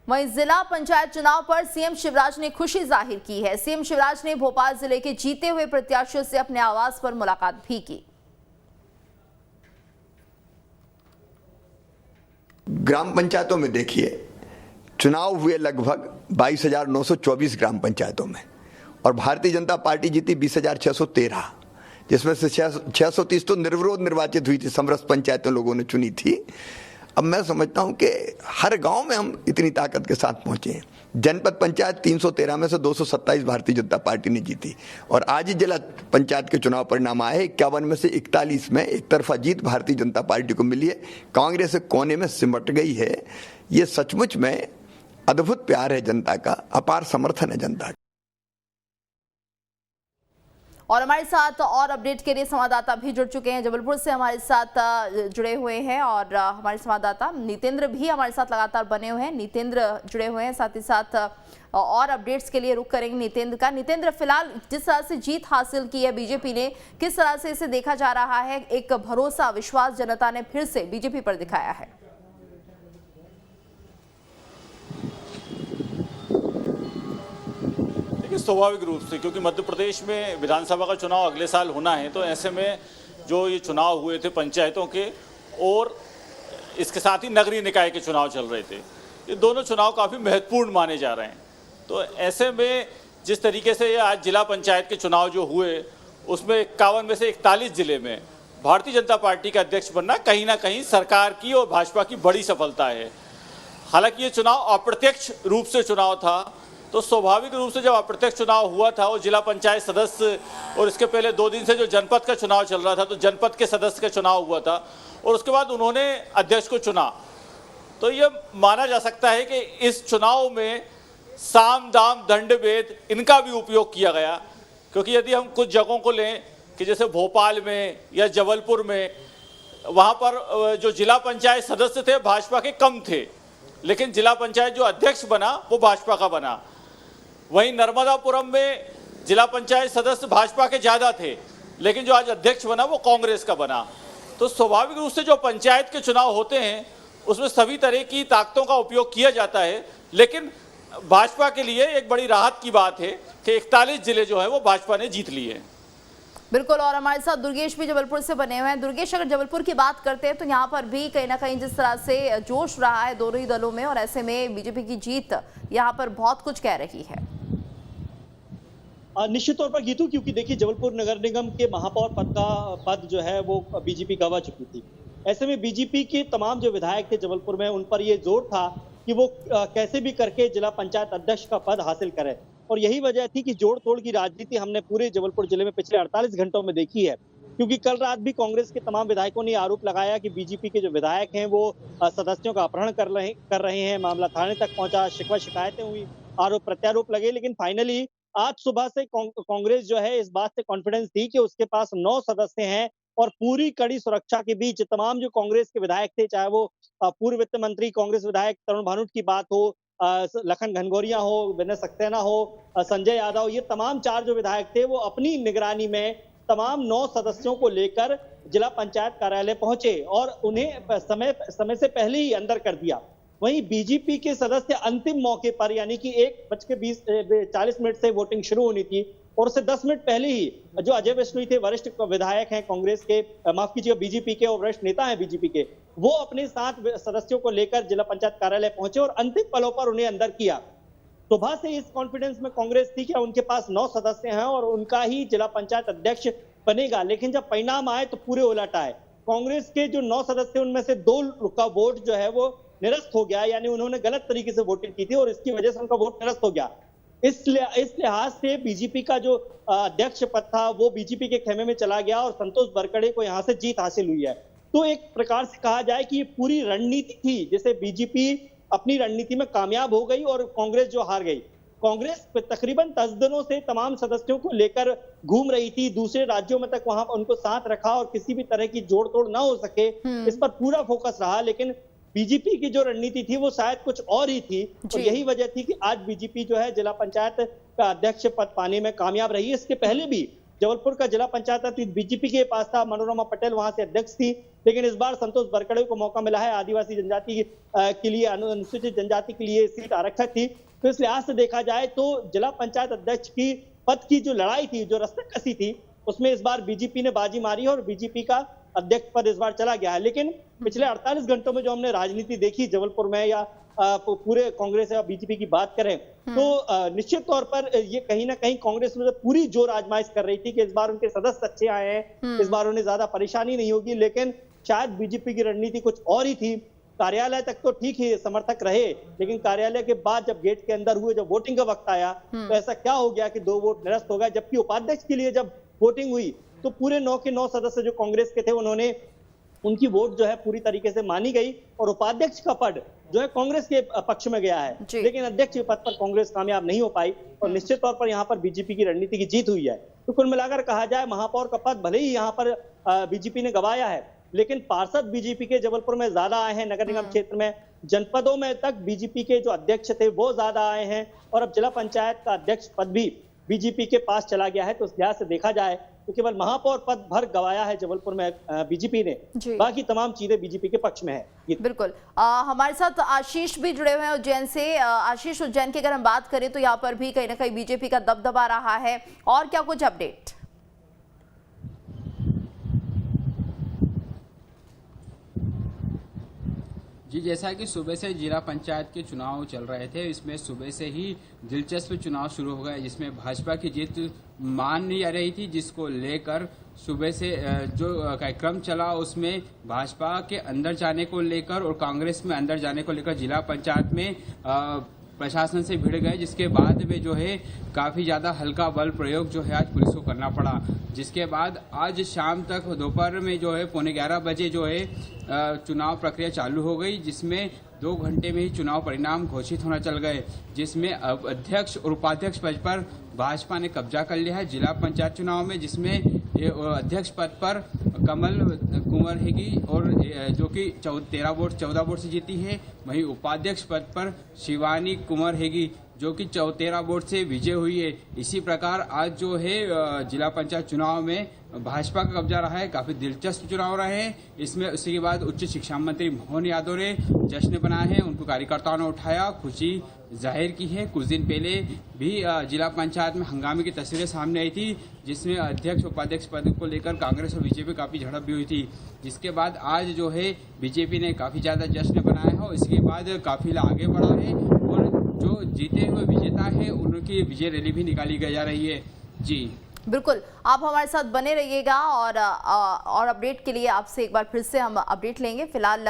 वहीं जिला पंचायत चुनाव पर सीएम शिवराज ने खुशी जाहिर की है। सीएम शिवराज ने भोपाल जिले के जीते हुए प्रत्याशियों से अपने आवास पर मुलाकात भी की। ग्राम पंचायतों में देखिए, चुनाव हुए लगभग 22,924 ग्राम पंचायतों में और भारतीय जनता पार्टी जीती 20,613, जिसमें से 630 तो निर्विरोध निर्वाचित हुई थी, समरस पंचायतें लोगों ने चुनी थी। अब मैं समझता हूं कि हर गांव में हम इतनी ताकत के साथ पहुंचे हैं। जनपद पंचायत 313 में से 227 भारतीय जनता पार्टी ने जीती और आज ही जिला पंचायत के चुनाव परिणाम आए। 51 में से 41 में एक तरफा जीत भारतीय जनता पार्टी को मिली है। कांग्रेस एक कोने में सिमट गई है। ये सचमुच में अद्भुत प्यार है जनता का, अपार समर्थन है जनता का। और हमारे साथ और अपडेट के लिए संवाददाता भी जुड़ चुके हैं। जबलपुर से हमारे साथ जुड़े हुए हैं और हमारे संवाददाता नितेंद्र भी हमारे साथ लगातार बने हुए हैं। नितेंद्र जुड़े हुए हैं, साथ ही साथ और अपडेट्स के लिए रुख करेंगे नितेंद्र का। नितेंद्र, फिलहाल जिस तरह से जीत हासिल की है बीजेपी ने, किस तरह से इसे देखा जा रहा है? एक भरोसा, विश्वास जनता ने फिर से बीजेपी पर दिखाया है। स्वाभाविक रूप से, क्योंकि मध्य प्रदेश में विधानसभा का चुनाव अगले साल होना है, तो ऐसे में जो ये चुनाव हुए थे पंचायतों के और इसके साथ ही नगरीय निकाय के चुनाव चल रहे थे, ये दोनों चुनाव काफ़ी महत्वपूर्ण माने जा रहे हैं। तो ऐसे में जिस तरीके से ये आज जिला पंचायत के चुनाव जो हुए, उसमें 51 में से 41 जिले में भारतीय जनता पार्टी का अध्यक्ष बनना कहीं ना कहीं सरकार की और भाजपा की बड़ी सफलता है। हालांकि ये चुनाव अप्रत्यक्ष रूप से चुनाव था, तो स्वाभाविक रूप से जब अप्रत्यक्ष चुनाव हुआ था और जिला पंचायत सदस्य, और इसके पहले 2 दिन से जो जनपद का चुनाव चल रहा था, तो जनपद के सदस्य का चुनाव हुआ था और उसके बाद उन्होंने अध्यक्ष को चुना। तो ये माना जा सकता है कि इस चुनाव में साम दाम दंड भेद इनका भी उपयोग किया गया। क्योंकि यदि हम कुछ जगहों को लें कि जैसे भोपाल में या जबलपुर में, वहाँ पर जो जिला पंचायत सदस्य थे भाजपा के कम थे, लेकिन जिला पंचायत जो अध्यक्ष बना वो भाजपा का बना। वहीं नर्मदापुरम में जिला पंचायत सदस्य भाजपा के ज़्यादा थे, लेकिन जो आज अध्यक्ष बना वो कांग्रेस का बना। तो स्वाभाविक रूप से जो पंचायत के चुनाव होते हैं उसमें सभी तरह की ताकतों का उपयोग किया जाता है, लेकिन भाजपा के लिए एक बड़ी राहत की बात है कि 41 जिले जो है वो भाजपा ने जीत लिए हैं। बिल्कुल, और हमारे साथ दुर्गेश भी जबलपुर से बने हुए हैं। दुर्गेश, अगर जबलपुर की बात करते हैं तो यहाँ पर भी कहीं ना कहीं जिस तरह से जोश रहा है दोनों ही दलों में, और ऐसे में बीजेपी की जीत यहाँ पर बहुत कुछ कह रही है। निश्चित तौर पर गीतू, क्योंकि देखिए जबलपुर नगर निगम के महापौर पद जो है वो बीजेपी गंवा चुकी थी। ऐसे में बीजेपी के तमाम जो विधायक थे जबलपुर में, उन पर ये जोर था कि वो कैसे भी करके जिला पंचायत अध्यक्ष का पद हासिल करें, और यही वजह थी कि जोड़ तोड़ की राजनीति हमने पूरे जबलपुर जिले में पिछले 48 घंटों में देखी है। क्योंकि कल रात भी कांग्रेस के तमाम विधायकों ने आरोप लगाया कि बीजेपी के जो विधायक हैं वो सदस्यों का अपहरण कर रहे हैं। मामला थाने तक पहुंचा, शिकवा शिकायतें हुई, आरोप प्रत्यारोप लगे, लेकिन फाइनली आज सुबह से कांग्रेस जो है इस बात से कॉन्फिडेंस थी कि उसके पास 9 सदस्य हैं और पूरी कड़ी सुरक्षा के बीच तमाम जो कांग्रेस के विधायक थे, चाहे वो पूर्व वित्त मंत्री कांग्रेस विधायक तरुण भानोट की बात हो, लखन घनघोरिया हो, विनय सक्सेना हो, संजय यादव, ये तमाम 4 जो विधायक थे वो अपनी निगरानी में तमाम 9 सदस्यों को लेकर जिला पंचायत कार्यालय पहुंचे और उन्हें समय से पहले ही अंदर कर दिया। वहीं बीजेपी के सदस्य अंतिम मौके पर, यानी कि 1:40 से वोटिंग शुरू होनी थी और उससे 10 मिनट पहले ही जो अजय विश्नोई थे, वरिष्ठ विधायक हैं कांग्रेस के, माफ कीजिए बीजेपी के, और वरिष्ठ नेता हैं बीजेपी के, वो अपने 7 सदस्यों को लेकर जिला पंचायत कार्यालय पहुंचे और अंतिम पलों पर उन्हें अंदर किया। सुबह से इस कॉन्फिडेंस में कांग्रेस थी कि उनके पास 9 सदस्य हैं और उनका ही जिला पंचायत अध्यक्ष बनेगा, लेकिन जब परिणाम आए तो पूरे उलट आए। कांग्रेस के जो 9 सदस्य, उनमें से 2 का वोट जो है वो निरस्त हो गया, यानी उन्होंने गलत तरीके से वोटिंग की थी और इसकी वजह से उनका वोट निरस्त हो गया। इस लिहाज से बीजेपी का जो अध्यक्ष पद था वो बीजेपी के खेमे में चला गया और संतोष बरकड़े को यहां से जीत हासिल हुई है। तो एक प्रकार से कहा जाए कि ये पूरी रणनीति थी, जैसे बीजेपी अपनी रणनीति में कामयाब हो गई और कांग्रेस जो हार गई। कांग्रेस तकरीबन 10 दिनों से तमाम सदस्यों को लेकर घूम रही थी, दूसरे राज्यों में तक वहां उनको साथ रखा और किसी भी तरह की जोड़ तोड़ ना हो सके, इस पर पूरा फोकस रहा। लेकिन बीजेपी की जो रणनीति थी वो शायद कुछ और ही थी, और यही वजह थी कि आज बीजेपी जो है जिला पंचायत का अध्यक्ष पद पाने में कामयाब रही है। इसके पहले भी जबलपुर का जिला पंचायत बीजेपी के पास था, मनोरमा पटेल वहां से अध्यक्ष थी, लेकिन इस बार संतोष बरकड़े को मौका मिला है। आदिवासी जनजाति के लिए, अनुसूचित जनजाति के लिए सीट आरक्षक थी, तो इस लिहाज से देखा जाए तो जिला पंचायत अध्यक्ष की पद की जो लड़ाई थी, जो रस्साकसी थी, उसमें इस बार बीजेपी ने बाजी मारी है और बीजेपी का अध्यक्ष पद इस बार चला गया है। लेकिन पिछले 48 घंटों में जो हमने राजनीति देखी जबलपुर में या पूरे कांग्रेस या बीजेपी की बात करें तो निश्चित तौर पर ये कहीं ना कहीं कांग्रेस में पूरी जोर आजमाइश कर रही थी कि इस बार उनके सदस्य अच्छे आए हैं, इस बार उन्हें ज्यादा परेशानी नहीं होगी। लेकिन शायद बीजेपी की रणनीति कुछ और ही थी। कार्यालय तक तो ठीक ही समर्थक रहे, लेकिन कार्यालय के बाद जब गेट के अंदर हुए, जब वोटिंग का वक्त आया, तो ऐसा क्या हो गया कि 2 वोट निरस्त हो गए। जबकि उपाध्यक्ष के लिए जब वोटिंग हुई तो पूरे 9 के 9 सदस्य जो कांग्रेस के थे, उन्होंने उनकी वोट जो है पूरी तरीके से मानी गई और उपाध्यक्ष का पद जो है कांग्रेस के पक्ष में गया है। लेकिन अध्यक्ष के पद पर कांग्रेस कामयाब नहीं हो पाई और निश्चित तौर पर यहाँ पर बीजेपी की रणनीति की जीत हुई है। तो कुल मिलाकर कहा जाए, महापौर का पद भले ही यहाँ पर बीजेपी ने गंवाया है, लेकिन पार्षद बीजेपी के जबलपुर में ज्यादा आए हैं। नगर निगम क्षेत्र में, जनपदों में तक बीजेपी के जो अध्यक्ष थे वो ज्यादा आए हैं और अब जिला पंचायत का अध्यक्ष पद भी बीजेपी के पास चला गया है। तो इस लिहाज से देखा जाए तो केवल महापौर पद भर गंवाया है जबलपुर में बीजेपी ने, बाकी तमाम चीजें बीजेपी के पक्ष में है। बिल्कुल। हमारे साथ आशीष भी जुड़े हुए हैं उज्जैन से। आशीष, उज्जैन की अगर हम बात करें तो यहाँ पर भी कहीं ना कहीं बीजेपी का दबदबा रहा है, और क्या कुछ अपडेट? जी, जैसा कि सुबह से जिला पंचायत के चुनाव चल रहे थे, इसमें सुबह से ही दिलचस्प चुनाव शुरू हो गए, जिसमें भाजपा की जीत मान नहीं आ रही थी, जिसको लेकर सुबह से जो कार्यक्रम चला उसमें भाजपा के अंदर जाने को लेकर और कांग्रेस में अंदर जाने को लेकर जिला पंचायत में प्रशासन से भिड़ गए, जिसके बाद में जो है काफ़ी ज़्यादा हल्का बल प्रयोग जो है आज पुलिस को करना पड़ा। जिसके बाद आज शाम तक दोपहर में जो है 11:15 बजे जो है चुनाव प्रक्रिया चालू हो गई, जिसमें 2 घंटे में ही चुनाव परिणाम घोषित होना चल गए, जिसमें अब अध्यक्ष और उपाध्यक्ष पद पर भाजपा ने कब्जा कर लिया है जिला पंचायत चुनाव में, जिसमें अध्यक्ष पद पर कमल कुंवर हेगी और जो कि 14 वोट से जीती है। वहीं उपाध्यक्ष पद पर शिवानी कुंवर हेगी जो कि 13 वोट से विजय हुई है। इसी प्रकार आज जो है जिला पंचायत चुनाव में भाजपा का कब्जा रहा है। काफी दिलचस्प चुनाव रहे हैं। इसमें उसी के बाद उच्च शिक्षा मंत्री मोहन यादव ने जश्न बनाए हैं, उनको कार्यकर्ताओं ने उठाया, खुशी जाहिर की है। कुछ दिन पहले भी जिला पंचायत में हंगामे की तस्वीरें सामने आई थी, जिसमें अध्यक्ष उपाध्यक्ष पद को लेकर कांग्रेस और बीजेपी काफी झड़प भी हुई थी। जिसके बाद आज जो है बीजेपी ने काफी ज्यादा जश्न बनाया है और इसके बाद काफिला आगे बढ़ा है और जो जीते हुए विजेता है उनकी विजय रैली भी निकाली जा रही है। जी बिल्कुल, आप हमारे साथ बने रहिएगा और अपडेट के लिए आपसे एक बार फिर से हम अपडेट लेंगे। फिलहाल